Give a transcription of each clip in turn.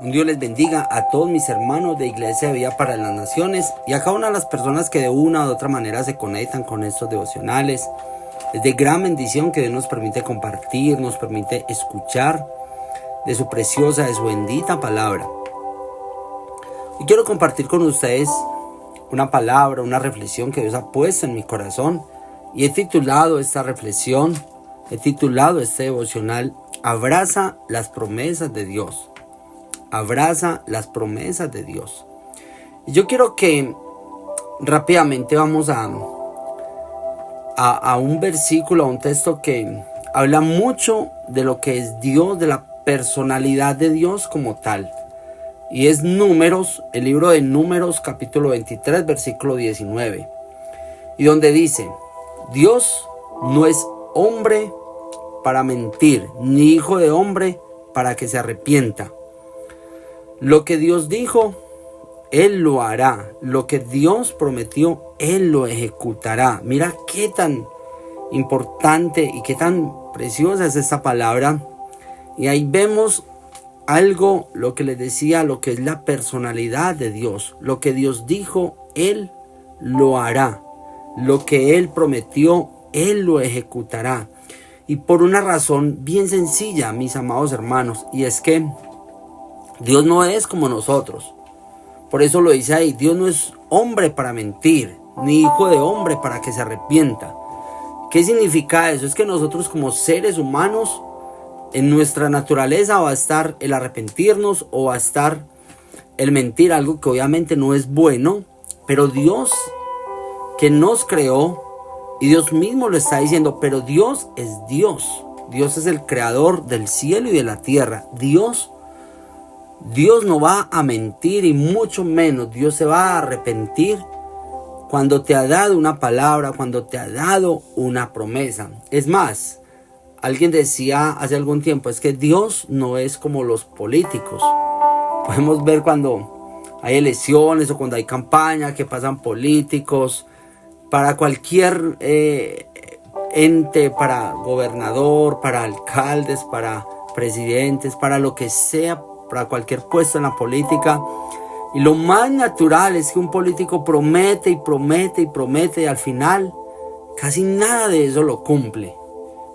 Un Dios les bendiga a todos mis hermanos de Iglesia de Vida para las Naciones y a cada una de las personas que de una u otra manera se conectan con estos devocionales. Es de gran bendición que Dios nos permite compartir, nos permite escuchar de su preciosa, de su bendita palabra. Y quiero compartir con ustedes una palabra, una reflexión que Dios ha puesto en mi corazón. Y he titulado esta reflexión, he titulado este devocional, Abraza las promesas de Dios. Abraza las promesas de Dios. Y yo quiero que rápidamente vamos a un versículo, a un texto que habla mucho de lo que es Dios, de la personalidad de Dios como tal. Y es Números, el libro de Números, capítulo 23, versículo 19. Y donde dice, Dios no es hombre para mentir, ni hijo de hombre para que se arrepienta. Lo que Dios dijo, Él lo hará. Lo que Dios prometió, Él lo ejecutará. Mira qué tan importante y qué tan preciosa es esta palabra. Y ahí vemos algo, lo que les decía, lo que es la personalidad de Dios. Lo que Dios dijo, Él lo hará. Lo que Él prometió, Él lo ejecutará. Y por una razón bien sencilla, mis amados hermanos, y es que Dios no es como nosotros. Por eso lo dice ahí, Dios no es hombre para mentir, ni hijo de hombre para que se arrepienta. ¿Qué significa eso? Es que nosotros como seres humanos, en nuestra naturaleza va a estar el arrepentirnos o va a estar el mentir, algo que obviamente no es bueno, pero Dios que nos creó, y Dios mismo lo está diciendo, pero Dios es Dios. Dios es el creador del cielo y de la tierra. Dios no va a mentir y mucho menos Dios se va a arrepentir cuando te ha dado una palabra, cuando te ha dado una promesa. Es más, alguien decía hace algún tiempo, es que Dios no es como los políticos. Podemos ver cuando hay elecciones o cuando hay campaña que pasan políticos para cualquier ente, para gobernador, para alcaldes, para presidentes, para lo que sea, para cualquier puesto en la política. Y lo más natural es que un político promete y promete y promete y al final casi nada de eso lo cumple.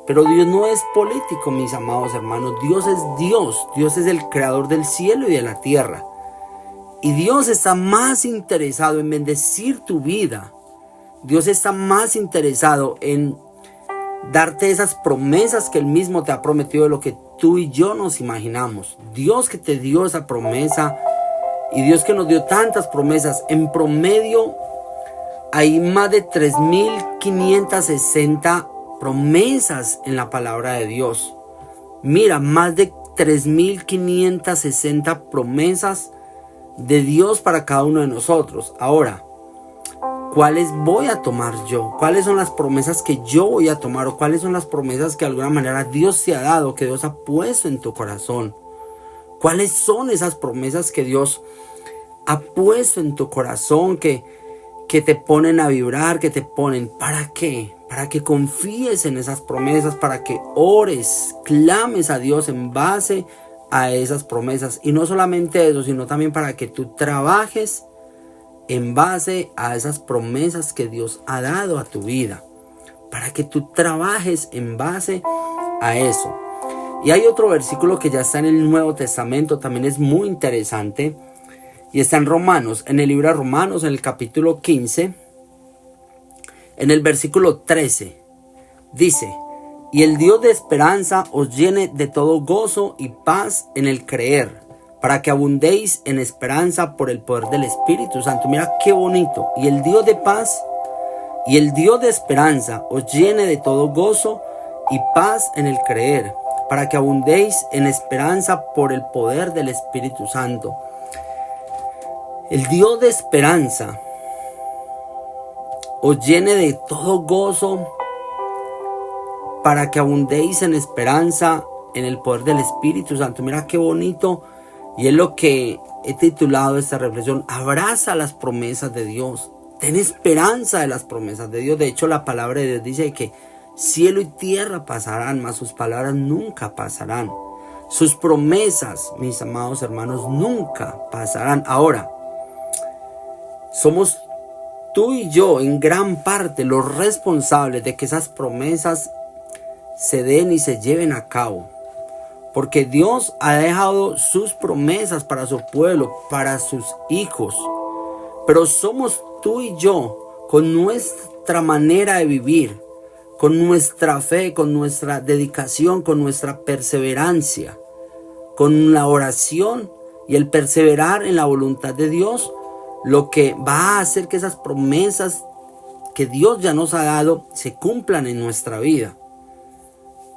Pero Dios no es político, mis amados hermanos. Dios es Dios. Dios es el creador del cielo y de la tierra. Y Dios está más interesado en bendecir tu vida. Dios está más interesado en darte esas promesas que Él mismo te ha prometido de lo que tú y yo nos imaginamos. Dios que te dio esa promesa y Dios que nos dio tantas promesas. En promedio hay más de 3.560 promesas en la palabra de Dios. Mira, más de 3.560 promesas de Dios para cada uno de nosotros. Ahora, ¿cuáles voy a tomar yo? ¿Cuáles son las promesas que yo voy a tomar? ¿O cuáles son las promesas que de alguna manera Dios te ha dado, que Dios ha puesto en tu corazón? ¿Cuáles son esas promesas que Dios ha puesto en tu corazón, que te ponen a vibrar, que te ponen? ¿Para qué? Para que confíes en esas promesas, para que ores, clames a Dios en base a esas promesas. Y no solamente eso, sino también para que tú trabajes en base a esas promesas que Dios ha dado a tu vida, para que tú trabajes en base a eso. Y hay otro versículo que ya está en el Nuevo Testamento, también es muy interesante, y está en Romanos, en el libro de Romanos, en el capítulo 15, en el versículo 13, dice, y el Dios de esperanza os llene de todo gozo y paz en el creer, para que abundéis en esperanza por el poder del Espíritu Santo. Mira qué bonito. Y el Dios de paz y el Dios de esperanza os llene de todo gozo y paz en el creer, para que abundéis en esperanza por el poder del Espíritu Santo. El Dios de esperanza os llene de todo gozo para que abundéis en esperanza en el poder del Espíritu Santo. Mira qué bonito. Y es lo que he titulado esta reflexión, abraza las promesas de Dios, ten esperanza de las promesas de Dios. De hecho, la palabra de Dios dice que cielo y tierra pasarán, mas sus palabras nunca pasarán. Sus promesas, mis amados hermanos, nunca pasarán. Ahora, somos tú y yo en gran parte los responsables de que esas promesas se den y se lleven a cabo. Porque Dios ha dejado sus promesas para su pueblo, para sus hijos. Pero somos tú y yo, con nuestra manera de vivir, con nuestra fe, con nuestra dedicación, con nuestra perseverancia, con la oración y el perseverar en la voluntad de Dios, lo que va a hacer que esas promesas que Dios ya nos ha dado se cumplan en nuestra vida.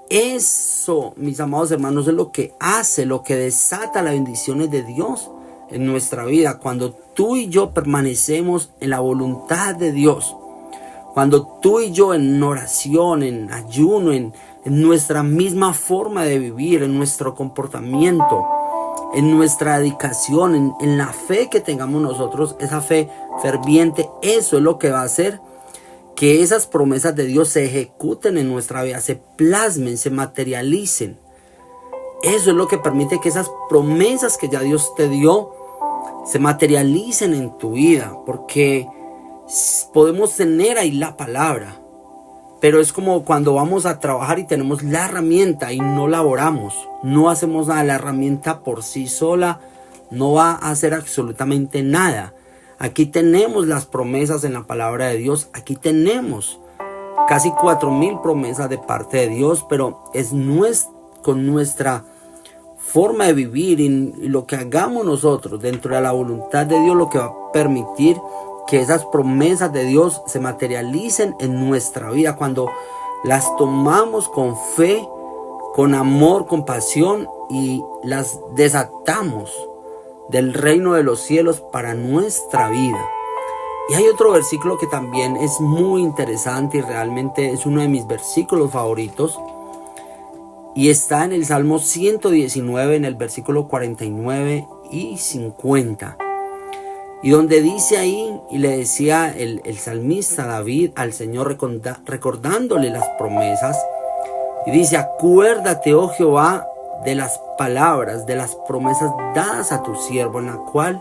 Eso, mis amados hermanos, es lo que hace, lo que desata las bendiciones de Dios en nuestra vida. Cuando tú y yo permanecemos en la voluntad de Dios, cuando tú y yo en oración, en ayuno, en nuestra misma forma de vivir, en nuestro comportamiento, en nuestra dedicación, en la fe que tengamos nosotros, esa fe ferviente, eso es lo que va a hacer que esas promesas de Dios se ejecuten en nuestra vida, se plasmen, se materialicen. Eso es lo que permite que esas promesas que ya Dios te dio se materialicen en tu vida, porque podemos tener ahí la palabra, pero es como cuando vamos a trabajar y tenemos la herramienta y no laboramos, no hacemos nada. La herramienta por sí sola no va a hacer absolutamente nada. Aquí tenemos las promesas en la palabra de Dios. Aquí tenemos casi 4,000 promesas de parte de Dios, pero es con nuestra forma de vivir y lo que hagamos nosotros dentro de la voluntad de Dios lo que va a permitir que esas promesas de Dios se materialicen en nuestra vida. Cuando las tomamos con fe, con amor, con pasión y las desatamos del reino de los cielos para nuestra vida. Y hay otro versículo que también es muy interesante y realmente es uno de mis versículos favoritos, y está en el Salmo 119, en el versículo 49 y 50, y donde dice ahí, y le decía el salmista David al Señor recordándole las promesas, y dice: acuérdate, oh Jehová, de las palabras, de las promesas dadas a tu siervo, en la cual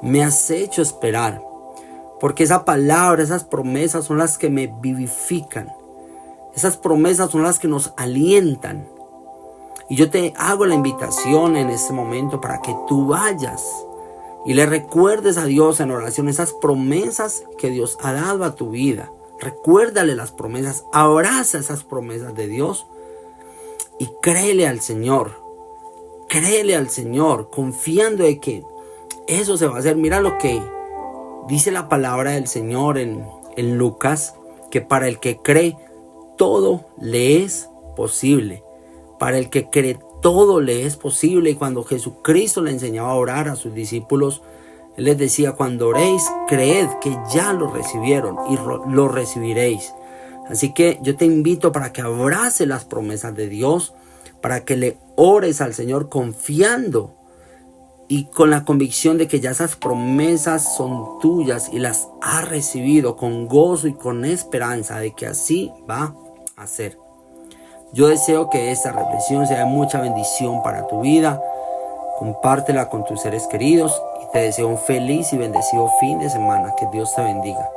me has hecho esperar. Porque esa palabra, esas promesas son las que me vivifican. Esas promesas son las que nos alientan. Y yo te hago la invitación en este momento para que tú vayas y le recuerdes a Dios en oración esas promesas que Dios ha dado a tu vida. Recuérdale las promesas, abraza esas promesas de Dios y créele al Señor, confiando de que eso se va a hacer. Mira lo que dice la palabra del Señor en Lucas, que para el que cree todo le es posible. Para el que cree todo le es posible. Y cuando Jesucristo le enseñaba a orar a sus discípulos, Él les decía: cuando oréis, creed que ya lo recibieron y lo recibiréis. Así que yo te invito para que abraces las promesas de Dios, para que le ores al Señor confiando y con la convicción de que ya esas promesas son tuyas y las has recibido con gozo y con esperanza de que así va a ser. Yo deseo que esta reflexión sea de mucha bendición para tu vida. Compártela con tus seres queridos y te deseo un feliz y bendecido fin de semana. Que Dios te bendiga.